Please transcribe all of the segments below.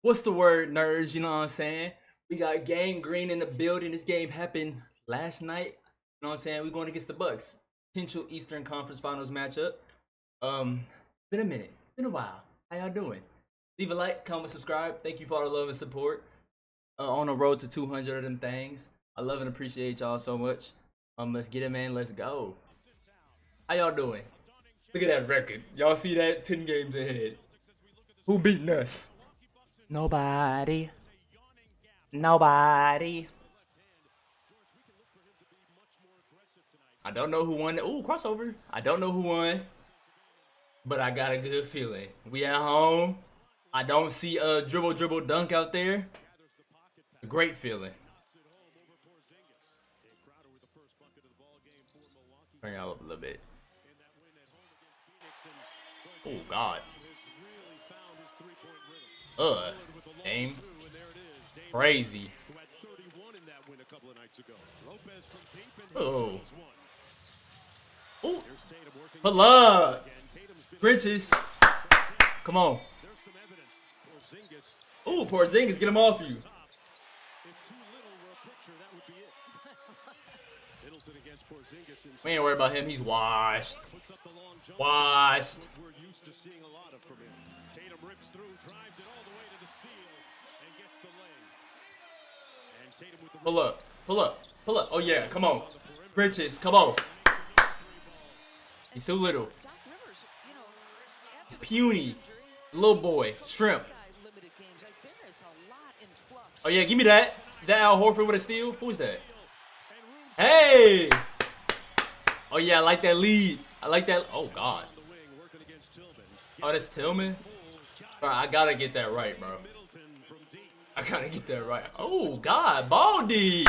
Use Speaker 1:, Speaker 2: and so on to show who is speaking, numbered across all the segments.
Speaker 1: What's the word, nerds? You know what I'm saying? We got Game Green in the building. This game happened last night. You know what I'm saying? We're going against the Bucks. Potential Eastern Conference Finals matchup. Been a minute. It's been a while. How y'all doing? Leave a like, comment, subscribe. Thank you for all the love and support. On the road to 200 of them things. I love and appreciate y'all so much. Let's get it, man. Let's go. How y'all doing? Look at that record. Y'all see that? 10 games ahead. Who beating us? Nobody. Nobody. I don't know who won. Ooh, crossover. I don't know who won, but I got a good feeling. We at home. I don't see a dribble dunk out there. A great feeling. Bring it up a little bit. Oh God. Aim. Crazy. Oh. Oh. Pull up. Bridges. Come on. Oh, Porzingis, get him off you. We ain't worried about him. He's washed. Washed. We're used to seeing a lot of from him. Tatum rips through, drives it all the way to the steal, and gets the lay. And Tatum with the pull up, pull up, pull up. Oh yeah, come on. Bridges, come on. He's too little. It's puny. Little boy. Shrimp. Oh yeah, give me that. Is that Al Horford with a steal? Who's that? Hey! Oh yeah, I like that lead. I like that. Oh God. Oh, that's Tillman? Bro, I gotta get that right, bro. I gotta get that right. Oh God, Baldy!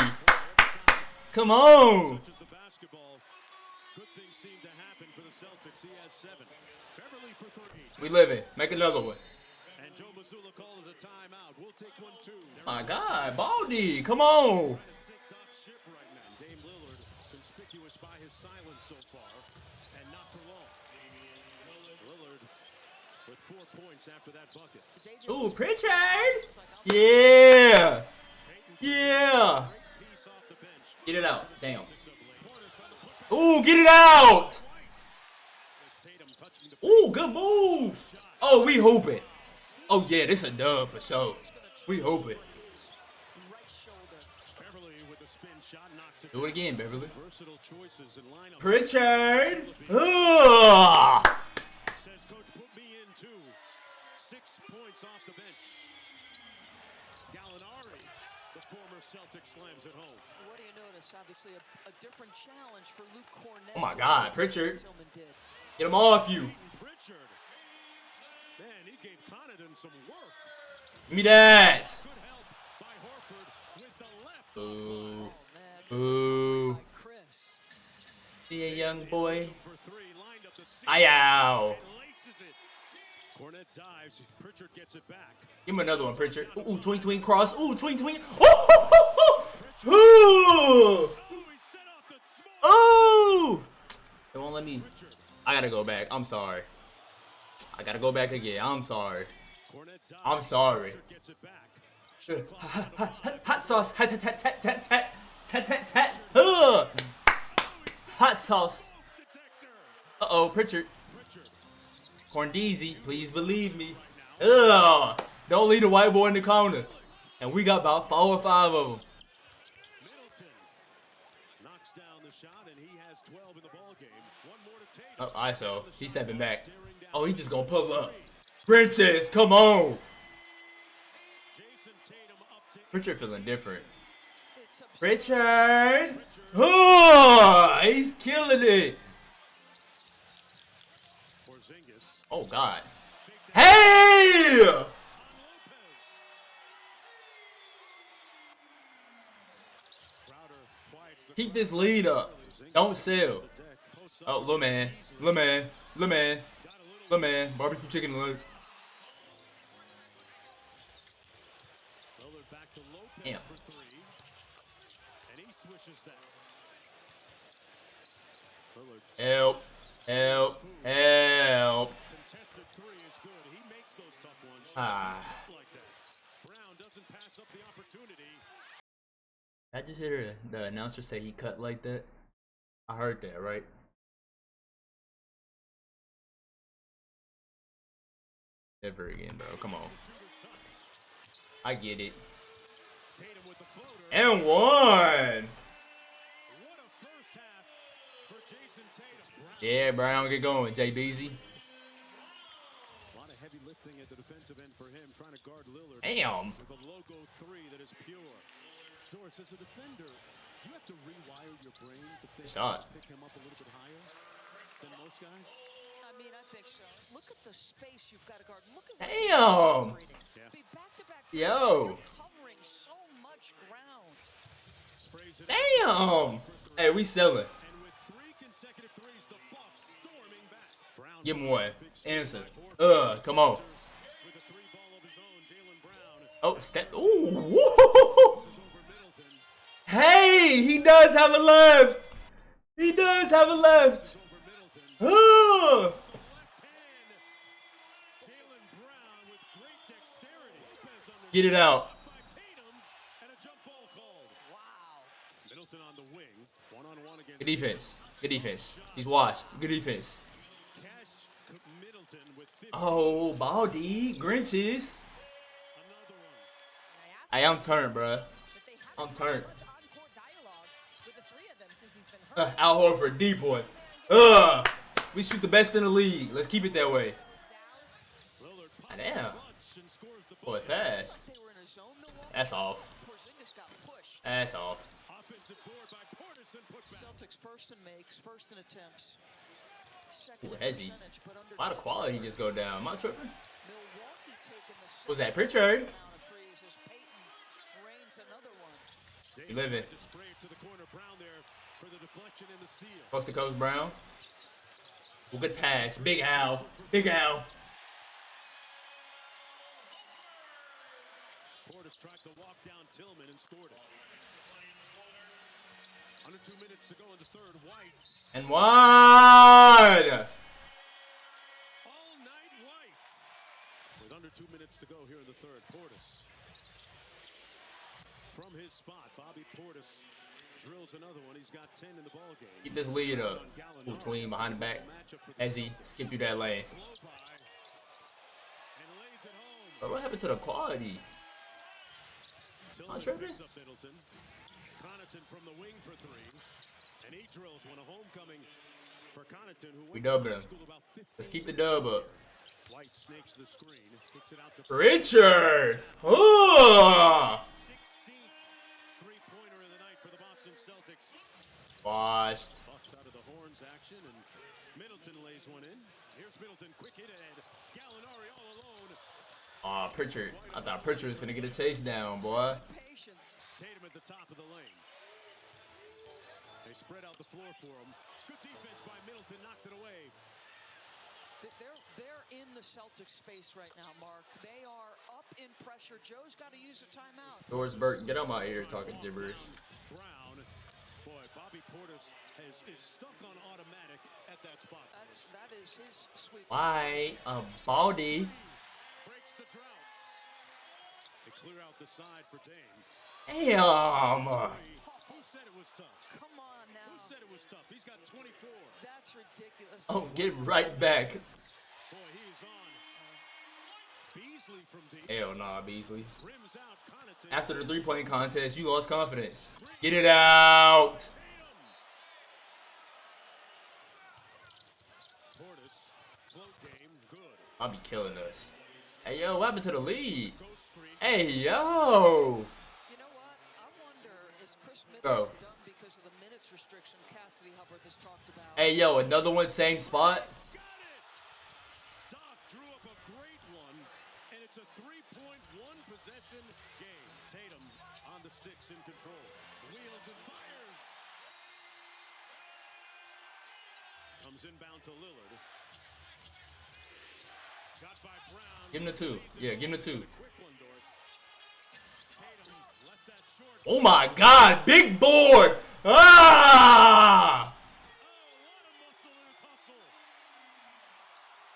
Speaker 1: Come on! We living. Make another one. My God, Baldy, come on! By his silence so far, and not for long. Lillard with 4 points after that bucket. Ooh, Pritchard! Yeah! Yeah! Get it out. Damn. Ooh, get it out! Ooh, good move! Oh, we hooping. Oh, yeah, this a dub for sure. We hooping. Do it again, Beverly. Pritchard. Ugh. Says coach, put me in too. 6 points off the bench. Gallinari, the former Celtics, slams it home. What do you notice? Obviously a different challenge for Luke Cornett. Oh my God, Pritchard. Get him off you. Pritchard. Man, he gave Connaughton some work. Give me that. Boo. Boo. Be a young boy. Ow. Give him another one, Pritchard. Ooh, twing cross. Ooh, twing. Ooh. Ooh. Ooh. They won't let me. I gotta go back. I'm sorry. I gotta go back again. I'm sorry. I'm sorry. Hot sauce. Tat. Hot sauce. Uh-oh, Pritchard. Corndeezy, please believe me. Ugh. Don't leave the white boy in the corner. And we got about 4 or 5 of them. Oh, ISO. He's stepping back. Oh, he's just gonna pull up. Bridges, come on. Pritchard feeling different. Pritchard! Oh, he's killing it. Oh God! Hey! Keep this lead up. Don't sell. Oh, little man, barbecue chicken leg. Damn. Help. Ah. I just hear the announcer say he cut like that. I heard that, right? Never again, bro. Come on. I get it. And one. Yeah, Brown, get going, Jay Beasy.
Speaker 2: A lot of heavy lifting at the defensive end for him, trying to guard Lillard.
Speaker 1: Damn.
Speaker 2: With a logo 3 that is pure. Doris, as a defender, you have to rewire your brain to think pick him up a little bit higher than most guys.
Speaker 3: I mean, I think so. Look at the space you've got to guard. Look at
Speaker 1: Damn.
Speaker 3: be back-to-back
Speaker 1: Yo.
Speaker 3: covering so much ground.
Speaker 1: Damn. Hey, we selling.
Speaker 2: And with 3 consecutive threes, the Bucks storming back. Brown
Speaker 1: Give him one. Answer. Come on.
Speaker 2: with a 3-ball of his own, Jaylen Brown.
Speaker 1: Oh, step. Ooh. Woo. Hey, he does have a left. He does have a left. Oh. Get it out. Good defense. Good defense. He's washed. Good defense. Oh, Baldy. Grinches. Hey, I'm turned, bruh. I'm turned. Al Horford, deep one. We shoot the best in the league. Let's keep it that way. Ah, damn. Boy, fast. That's off. That's off.
Speaker 3: Celtics first in makes, first in attempts.
Speaker 1: Ooh, Hezzy. A lot of quality just go down. Am I tripping? What's that, Pritchard? You living. Coast to coast, Brown. Well, good pass. Big Al. Big Al.
Speaker 2: Portis tried to walk down Tillman and scored it. Under 2 minutes to go in the third. White.
Speaker 1: And one.
Speaker 2: All night White. With under 2 minutes to go here in the third. Portis. From his spot, Bobby Portis drills another one. He's got 10 in the ball game.
Speaker 1: Keep this lead up. Ooh, tween behind the back. Hezzy, skip you that lane. But what happened to the quality? I'm tripping.
Speaker 2: Connaughton from the wing for 3. And he drills one, a homecoming for Connaughton, who
Speaker 1: We dubbed him. Let's keep the dub up.
Speaker 2: White snakes the screen, hits it out to
Speaker 1: Richard! Oh!
Speaker 2: 16th three-pointer of the night for the Boston Celtics.
Speaker 1: Washed.
Speaker 2: Bucks out of the horns action, and Middleton lays one in. Here's Middleton, quick hit ahead. Gallinari all alone.
Speaker 1: Aw, Pritchard. I thought Pritchard was finna get a chase down, boy.
Speaker 2: Tatum at the top of the lane. They spread out the floor for him. Good defense by Middleton, knocked it away.
Speaker 3: They're in the Celtics space right now, Mark. They are up in pressure. Joe's got to use a timeout.
Speaker 1: Doris Burton, get out my ear talking gibberish.
Speaker 2: Brown. Boy, Bobby Portis is stuck on automatic at that spot.
Speaker 3: That is his sweet spot.
Speaker 1: Why? Baldy.
Speaker 2: Breaks the drought. They clear out the side for Dame.
Speaker 1: Damn.
Speaker 2: Who said it was tough?
Speaker 3: Come on now.
Speaker 2: Who said it was tough? He's got 24.
Speaker 3: That's ridiculous.
Speaker 1: Oh, get right back.
Speaker 2: Boy, he is on. Beasley from deep.
Speaker 1: Hell nah, Beasley.
Speaker 2: Rims out Connaughton.
Speaker 1: After the three-point contest, you lost confidence. Get it out.
Speaker 2: Portis, float game, good.
Speaker 1: I'll be killing us. Hey, yo, what happened to the lead?
Speaker 2: Ghost screen.
Speaker 1: Hey, yo.
Speaker 3: You know what? I wonder, is Chris Middleton
Speaker 1: Go.
Speaker 3: done because of the minutes restriction Cassidy Hubbard has talked about?
Speaker 1: Hey, yo, another one, same spot.
Speaker 2: Got it. Doc drew up a great one, and it's a 3-point, 1-possession game. Tatum on the sticks in control. Wheels and fires. Comes inbound to Lillard. Got by Brown.
Speaker 1: Give him the 2. Yeah, give him the 2.
Speaker 2: Quick one, Doris. Tatum left that short.
Speaker 1: Oh my God, big board. Ah!
Speaker 2: Oh, what a muscle in his hustle.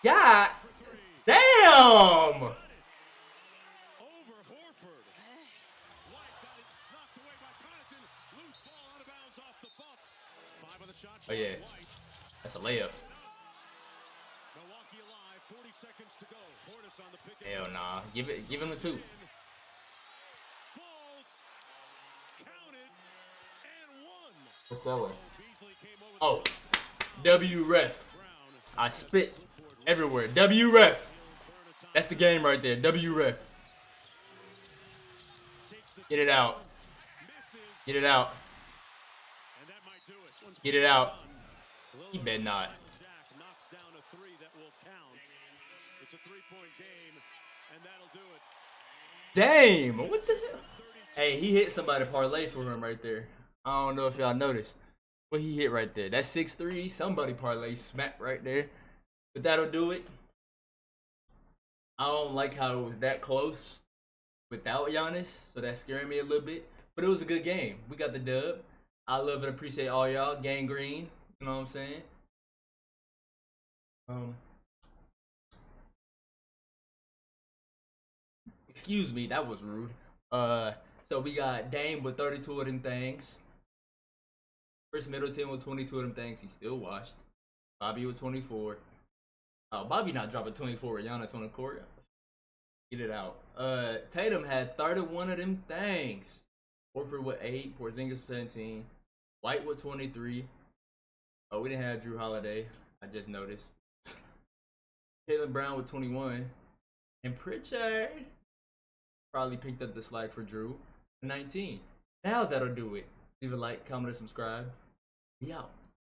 Speaker 1: God
Speaker 2: For 3.
Speaker 1: damn.
Speaker 2: over Horford. White got it knocked away by Connaughton. Loose ball out of bounds off the Bucks. 5 on the shot.
Speaker 1: Oh yeah,
Speaker 2: White.
Speaker 1: that's a layup.
Speaker 2: Milwaukee alive. 40 seconds to go. Portis on the pick.
Speaker 1: Hell nah, give him a 2.
Speaker 2: Falls. Counted and one.
Speaker 1: What's that one?
Speaker 2: Beasley came over.
Speaker 1: Oh, W ref. I spit everywhere. W ref. That's the game right there. W ref. Get it out. Get it out.
Speaker 2: And that might do it.
Speaker 1: Get it out. He better not.
Speaker 2: Jack knocks down a 3 that will count. It's a 3-point game, and that'll do it.
Speaker 1: Damn, what the hell? Hey, he hit somebody parlay for him right there. I don't know if y'all noticed what he hit right there. That 6-3, somebody parlay smack right there. But that'll do it. I don't like how it was that close without Giannis, so that scared me a little bit. But it was a good game. We got the dub. I love and appreciate all y'all. Gang green, you know what I'm saying? Excuse me, that was rude. So we got Dame with 32 of them things. Chris Middleton with 22 of them things. He still washed. Bobby with 24. Oh, Bobby not dropping 24 with Giannis on the court. Get it out. Tatum had 31 of them things. Horford with 8. Porzingis with 17. White with 23. Oh, we didn't have Drew Holiday. I just noticed. Jaylen Brown with 21. And Pritchard probably picked up the slack for Drew. 19. Now that'll do it. Leave a like, comment, and subscribe. Be out.